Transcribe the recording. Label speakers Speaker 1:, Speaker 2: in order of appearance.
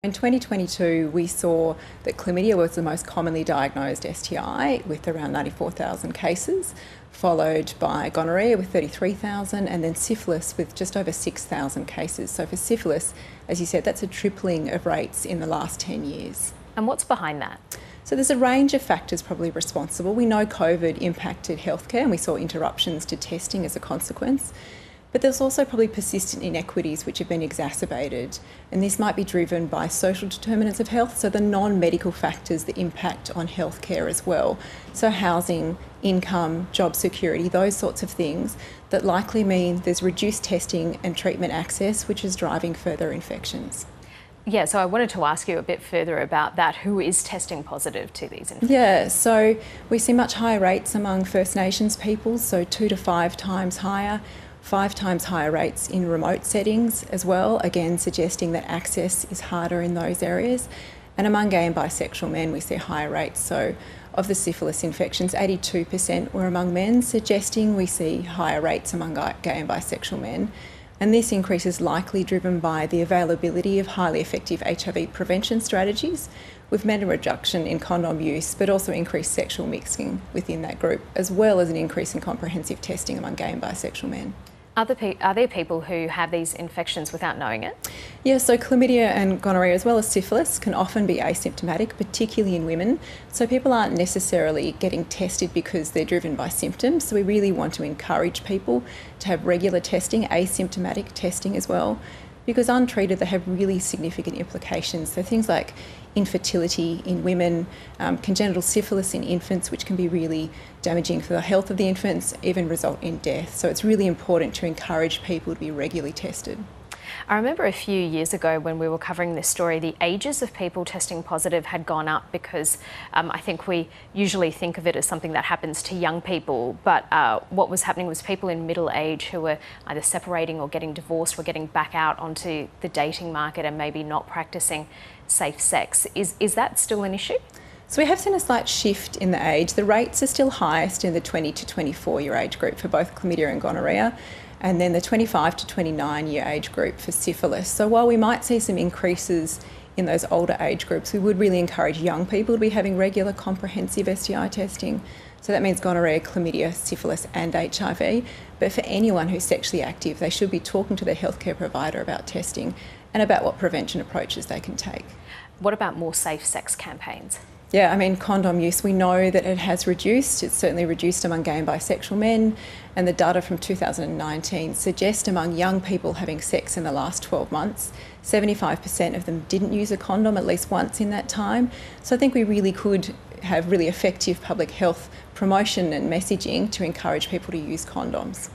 Speaker 1: In 2022, we saw that chlamydia was the most commonly diagnosed STI with around 94,000 cases, followed by gonorrhea with 33,000 and then syphilis with just over 6,000 cases. So for syphilis, as you said, that's a tripling of rates in the last 10 years.
Speaker 2: And what's behind that?
Speaker 1: So there's a range of factors probably responsible. We know COVID impacted healthcare and we saw interruptions to testing as a consequence. But there's also probably persistent inequities which have been exacerbated, and this might be driven by social determinants of health, so the non-medical factors that impact on healthcare as well. So housing, income, job security, those sorts of things that likely mean there's reduced testing and treatment access, which is driving further infections.
Speaker 2: Yeah, so I wanted to ask you a bit further about that. Who is testing positive to these infections?
Speaker 1: Yeah, so we see much higher rates among First Nations peoples, so 2 to 5 times higher. 5 times higher rates in remote settings as well, again suggesting that access is harder in those areas. And among gay and bisexual men, we see higher rates. So of the syphilis infections, 82% were among men, suggesting we see higher rates among gay and bisexual men. And this increase is likely driven by the availability of highly effective HIV prevention strategies, with meta reduction in condom use, but also increased sexual mixing within that group, as well as an increase in comprehensive testing among gay and bisexual men.
Speaker 2: Are there people who have these infections without knowing it?
Speaker 1: Yeah, so chlamydia and gonorrhea, as well as syphilis, can often be asymptomatic, particularly in women. So people aren't necessarily getting tested because they're driven by symptoms. So we really want to encourage people to have regular testing, asymptomatic testing as well, because untreated they have really significant implications. So things like infertility in women, congenital syphilis in infants, which can be really damaging for the health of the infants, even result in death. So it's really important to encourage people to be regularly tested.
Speaker 2: I remember a few years ago when we were covering this story, the ages of people testing positive had gone up because I think we usually think of it as something that happens to young people, but what was happening was people in middle age who were either separating or getting divorced were getting back out onto the dating market and maybe not practicing safe sex. Is that still an issue?
Speaker 1: So we have seen a slight shift in the age. The rates are still highest in the 20 to 24 year age group for both chlamydia and gonorrhea, and then the 25 to 29 year age group for syphilis. So while we might see some increases in those older age groups, we would really encourage young people to be having regular comprehensive STI testing. So that means gonorrhea, chlamydia, syphilis and HIV. But for anyone who's sexually active, they should be talking to their healthcare provider about testing and about what prevention approaches they can take.
Speaker 2: What about more safe sex campaigns?
Speaker 1: Yeah, I mean, condom use, we know that it has reduced. It's certainly reduced among gay and bisexual men, and the data from 2019 suggest among young people having sex in the last 12 months, 75% of them didn't use a condom at least once in that time. So I think we really could have really effective public health promotion and messaging to encourage people to use condoms.